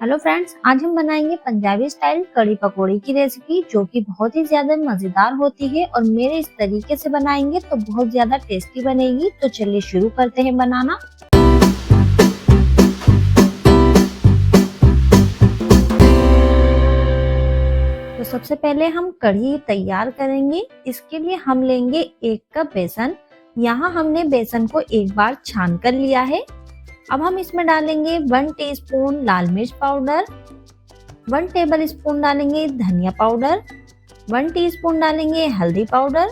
Hello friends, आज हम बनाएंगे पंजाबी स्टाइल कड़ी पकौड़ी की रेसिपी जो कि बहुत ही ज्यादा मजेदार होती है और मेरे इस तरीके से बनाएंगे तो बहुत ज्यादा टेस्टी बनेगी। तो चलिए शुरू करते हैं बनाना। तो सबसे पहले हम कढ़ी तैयार करेंगे। इसके लिए हम लेंगे 1 कप बेसन। यहाँ हमने बेसन को एक बार छान कर लिया है। अब हम इसमें डालेंगे 1 टीस्पून लाल मिर्च पाउडर, 1 टेबल स्पून डालेंगे धनिया पाउडर, 1 टीस्पून डालेंगे हल्दी पाउडर,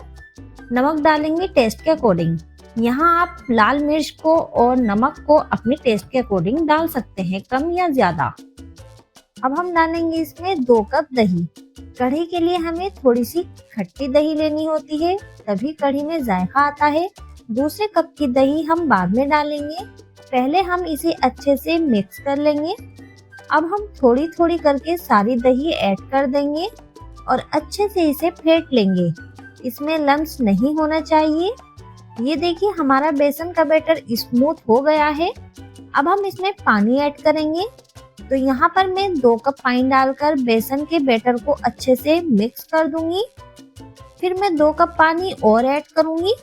नमक डालेंगे टेस्ट के अकॉर्डिंग। यहाँ आप लाल मिर्च को और नमक को अपने टेस्ट के अकॉर्डिंग डाल सकते हैं, कम या ज्यादा। अब हम डालेंगे इसमें 2 कप दही। कढ़ी के लिए हमें थोड़ी सी खट्टी दही लेनी होती है, तभी कढ़ी में जायका आता है। दूसरे कप की दही हम बाद में डालेंगे, पहले हम इसे अच्छे से मिक्स कर लेंगे। अब हम थोड़ी थोड़ी करके सारी दही ऐड कर देंगे और अच्छे से इसे फेंट लेंगे। इसमें लम्स नहीं होना चाहिए। ये देखिए हमारा बेसन का बैटर स्मूथ हो गया है। अब हम इसमें पानी ऐड करेंगे। तो यहाँ पर मैं 2 कप पानी डालकर बेसन के बैटर को अच्छे से मिक्स कर दूंगी। फिर मैं 2 कप पानी और ऐड करूंगी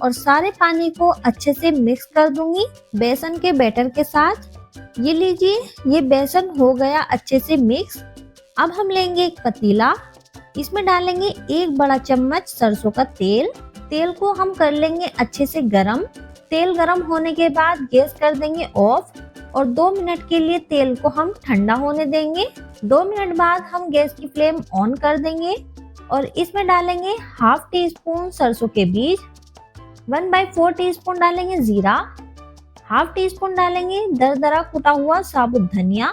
और सारे पानी को अच्छे से मिक्स कर दूंगी बेसन के बैटर के साथ। ये लीजिए, ये बेसन हो गया अच्छे से मिक्स। अब हम लेंगे एक पतीला, इसमें डालेंगे 1 बड़ा चम्मच सरसों का तेल। तेल को हम कर लेंगे अच्छे से गरम। तेल गरम होने के बाद गैस कर देंगे ऑफ और 2 मिनट के लिए तेल को हम ठंडा होने देंगे। 2 मिनट बाद हम गैस की फ्लेम ऑन कर देंगे और इसमें डालेंगे हाफ टी स्पून सरसों के बीज, 1/4 टीस्पून डालेंगे जीरा, हाफ टी स्पून डालेंगे दरदरा कुटा हुआ साबुत धनिया,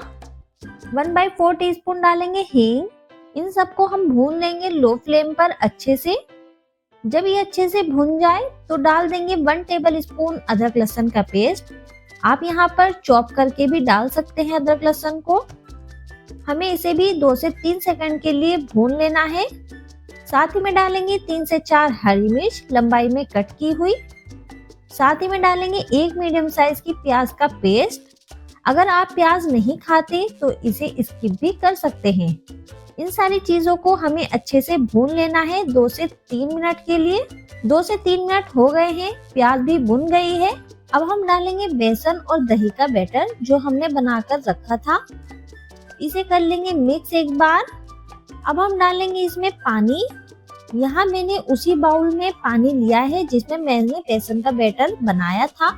1/4 टीस्पून डालेंगे हींग। इन सबको हम भून लेंगे लो फ्लेम पर अच्छे से। जब ये अच्छे से भून जाए तो डाल देंगे 1 टेबल स्पून अदरक लहसुन का पेस्ट। आप यहाँ पर चॉप करके भी डाल सकते हैं अदरक लहसुन को। हमें इसे भी 2 से 3 सेकंड के लिए भून लेना है। साथ ही में डालेंगे 3 से 4 हरी मिर्च लंबाई में कट की हुई। साथ ही में डालेंगे 1 मीडियम साइज की प्याज का पेस्ट। अगर आप प्याज नहीं खाते तो इसे स्किप भी कर सकते हैं। इन सारी चीजों को हमें अच्छे से भून लेना है 2 से 3 मिनट के लिए। 2 से 3 मिनट हो गए हैं, प्याज भी भुन गई है। अब हम डालेंगे बेसन और दही का बैटर जो हमने बनाकर रखा था। इसे कर लेंगे मिक्स एक बार। अब हम डालेंगे इसमें पानी। यहाँ मैंने उसी बाउल में पानी लिया है जिसमें मैंने बेसन का बैटर बनाया था।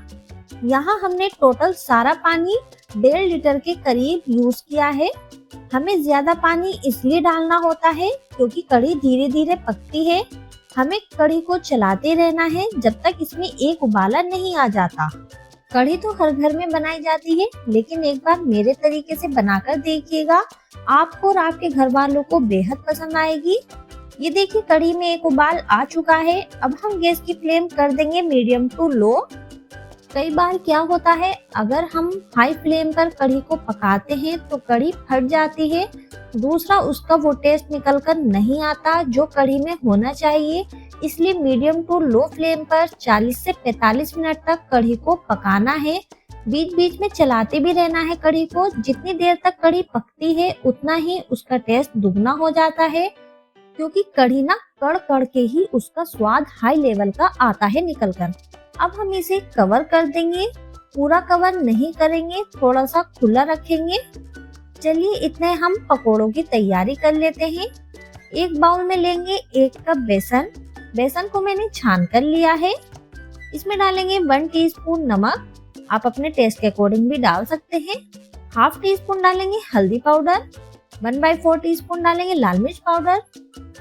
यहाँ हमने टोटल सारा पानी 1.5 लीटर के करीब यूज किया है। हमें ज्यादा पानी इसलिए डालना होता है क्योंकि कढ़ी धीरे धीरे पकती है। हमें कढ़ी को चलाते रहना है जब तक इसमें एक उबाला नहीं आ जाता। कढ़ी तो हर घर में बनाई जाती है, लेकिन एक बार मेरे तरीके से बनाकर देखिएगा, आपको और आपके घर वालों को बेहद पसंद आएगी। ये देखिए कढ़ी में एक उबाल आ चुका है। अब हम गैस की फ्लेम कर देंगे मीडियम टू लो। कई बार क्या होता है, अगर हम हाई फ्लेम पर कढ़ी को पकाते हैं तो कढ़ी फट जाती है। दूसरा, उसका वो टेस्ट निकल कर नहीं आता जो कढ़ी में होना चाहिए। इसलिए मीडियम टू लो फ्लेम पर 40 से 45 मिनट तक कढ़ी को पकाना है। बीच बीच में चलाते भी रहना है कढ़ी को। जितनी देर तक कढ़ी पकती है उतना ही उसका टेस्ट दुगना हो जाता है, क्योंकि कढ़ी ना कड़ कड़ के ही उसका स्वाद हाई लेवल का आता है निकल कर। अब हम इसे कवर कर देंगे, पूरा कवर नहीं करेंगे, थोड़ा सा खुला रखेंगे। चलिए इतने हम पकोड़ों की तैयारी कर लेते हैं। एक बाउल में लेंगे 1 कप बेसन। बेसन को मैंने छान कर लिया है। इसमें डालेंगे 1 टीस्पून नमक, आप अपने टेस्ट के अकॉर्डिंग भी डाल सकते हैं। हाफ टी स्पून डालेंगे हल्दी पाउडर, 1/4 टीस्पून डालेंगे लाल मिर्च पाउडर।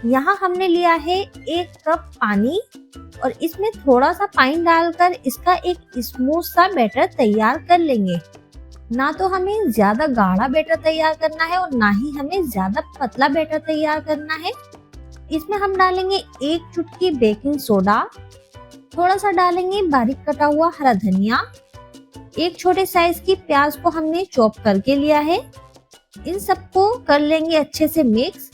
यहाँ हमने लिया है 1 कप पानी और इसमें थोड़ा सा पानी डालकर इसका एक स्मूथ सा बैटर तैयार कर लेंगे। ना तो हमें ज्यादा गाढ़ा बैटर तैयार करना है और ना ही हमें ज्यादा पतला बैटर तैयार करना है। इसमें हम डालेंगे 1 चुटकी बेकिंग सोडा, थोड़ा सा डालेंगे बारीक कटा हुआ हरा धनिया। 1 छोटे साइज की प्याज को हमने चॉप करके लिया है। इन सबको कर लेंगे अच्छे से मिक्स।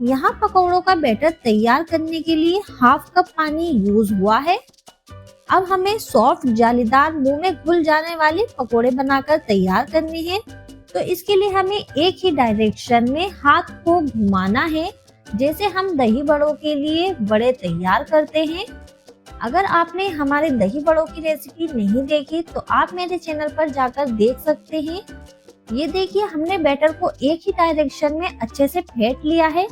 यहाँ पकौड़ों का बैटर तैयार करने के लिए हाफ कप पानी यूज हुआ है। अब हमें सॉफ्ट जालीदार मुंह में घुल जाने वाले पकोड़े बनाकर तैयार करने हैं। तो इसके लिए हमें एक ही डायरेक्शन में हाथ को घुमाना है, जैसे हम दही बड़ों के लिए बड़े तैयार करते हैं। अगर आपने हमारे दही बड़ों की रेसिपी नहीं देखी तो आप मेरे चैनल पर जाकर देख सकते हैं। ये देखिए, हमने बैटर को एक ही डायरेक्शन में अच्छे से फेंट लिया है।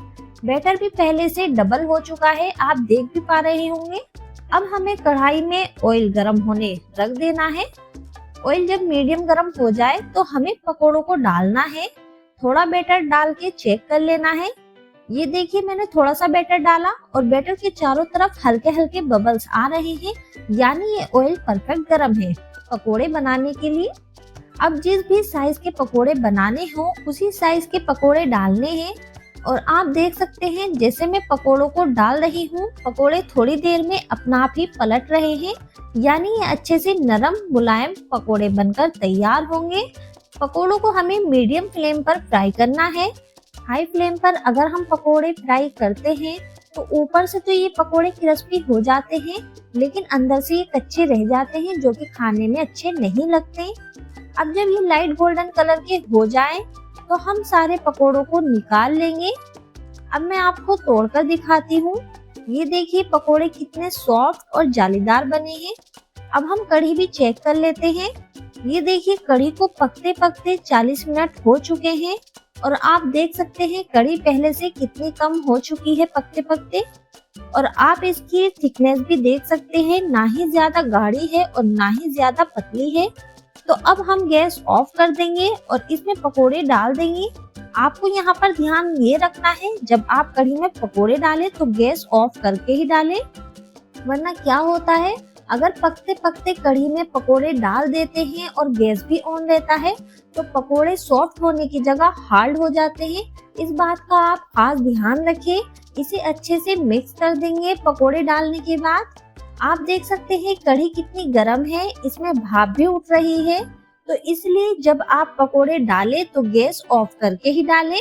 बैटर भी पहले से डबल हो चुका है, आप देख भी पा रहे होंगे। अब हमें कढ़ाई में ऑयल गरम होने रख देना है। ऑयल जब मीडियम गरम हो जाए तो हमें पकोड़ों को डालना है। थोड़ा बैटर डाल के चेक कर लेना है। ये देखिए, मैंने थोड़ा सा बैटर डाला और बैटर के चारों तरफ हल्के हल्के बबल्स आ रहे हैं, यानी ये ऑयल परफेक्ट गरम है पकोड़े बनाने के लिए। अब जिस भी साइज के पकोड़े बनाने हो उसी साइज के पकोड़े डालने हैं। और आप देख सकते हैं, जैसे मैं पकोड़ों को डाल रही हूँ, पकोड़े थोड़ी देर में अपना आप ही पलट रहे हैं, यानी ये अच्छे से नरम मुलायम पकोड़े बनकर तैयार होंगे। पकोड़ों को हमें मीडियम फ्लेम पर फ्राई करना है। हाई फ्लेम पर अगर हम पकोड़े फ्राई करते हैं तो ऊपर से तो ये पकोड़े क्रिस्पी हो जाते हैं, लेकिन अंदर से ये कच्चे रह जाते हैं, जो कि खाने में अच्छे नहीं लगते। अब जब ये लाइट गोल्डन कलर के हो जाए तो हम सारे पकोड़ों को निकाल लेंगे। अब मैं आपको तोड़कर दिखाती हूँ। ये देखिए, पकोड़े कितने सॉफ्ट और जालीदार बने हैं। अब हम कढ़ी भी चेक कर लेते हैं। ये देखिए, कढ़ी को पकते पकते 40 मिनट हो चुके हैं और आप देख सकते हैं कढ़ी पहले से कितनी कम हो चुकी है पकते पकते। और आप इसकी थिकनेस भी देख सकते हैं, ना ही ज्यादा गाढ़ी है और ना ही ज्यादा पतली है। तो अब हम गैस ऑफ कर देंगे और इसमें पकोड़े डाल देंगे। आपको यहाँ पर ध्यान ये रखना है, जब आप कढ़ी में पकोड़े डालें तो गैस ऑफ करके ही डालें, वरना क्या होता है, अगर पकते पकते कढ़ी में पकोड़े डाल देते हैं और गैस भी ऑन रहता है तो पकोड़े सॉफ्ट होने की जगह हार्ड हो जाते हैं। इस बात का आप खास ध्यान रखें। इसे अच्छे से मिक्स कर देंगे। पकोड़े डालने के बाद आप देख सकते हैं कढ़ी कितनी गर्म है, इसमें भाप भी उठ रही है। तो इसलिए जब आप पकोड़े डालें तो गैस ऑफ करके ही डालें।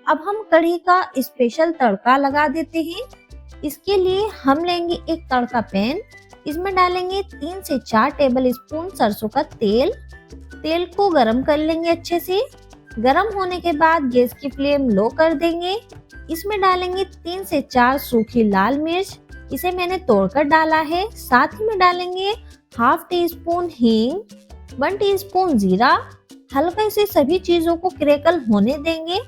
अब हम कढ़ी का स्पेशल तड़का लगा देते हैं। इसके लिए हम लेंगे एक तड़का पैन। इसमें डालेंगे 3 से 4 टेबल स्पून सरसों का तेल। तेल को गरम कर लेंगे अच्छे से। गरम होने के बाद गैस की फ्लेम लो कर देंगे। इसमें डालेंगे 3 से 4 सूखी लाल मिर्च, इसे मैंने तोड़कर डाला है। साथ ही में डालेंगे हाफ टी स्पून हींग, 1 टीस्पून जीरा। हल्का से सभी चीजों को क्रैकल होने देंगे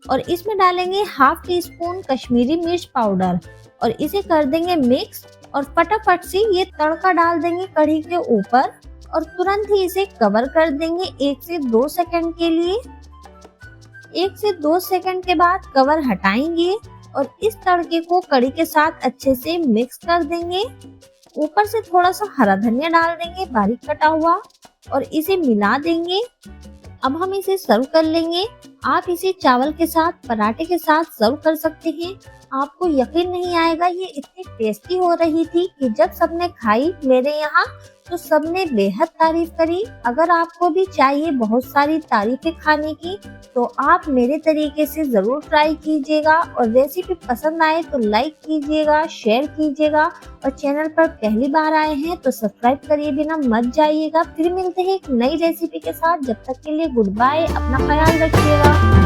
और इसमें डालेंगे हाफ टी स्पून कश्मीरी मिर्च पाउडर और इसे कर देंगे मिक्स। और फटाफट से ये तड़का डाल देंगे कढ़ी के ऊपर और तुरंत ही इसे कवर कर देंगे 1 से 2 सेकंड के लिए। 1 से 2 सेकंड के बाद कवर हटाएंगे और इस तड़के को कढ़ी के साथ अच्छे से मिक्स कर देंगे। ऊपर से थोड़ा सा हरा धनिया डाल देंगे बारीक कटा हुआ और इसे मिला देंगे। अब हम इसे सर्व कर लेंगे। आप इसे चावल के साथ, पराठे के साथ सर्व कर सकते हैं। आपको यकीन नहीं आएगा, ये इतनी टेस्टी हो रही थी कि जब सबने खाई मेरे यहाँ तो सबने बेहद तारीफ करी। अगर आपको भी चाहिए बहुत सारी तारीफें खाने की तो आप मेरे तरीके से जरूर ट्राई कीजिएगा और रेसिपी पसंद आए तो लाइक कीजिएगा, शेयर कीजिएगा और चैनल पर पहली बार आए हैं तो सब्सक्राइब करिए बिना मत जाइएगा। फिर मिलते हैं एक नई रेसिपी के साथ। जब तक के लिए गुड बाय, अपना ख्याल रखिएगा।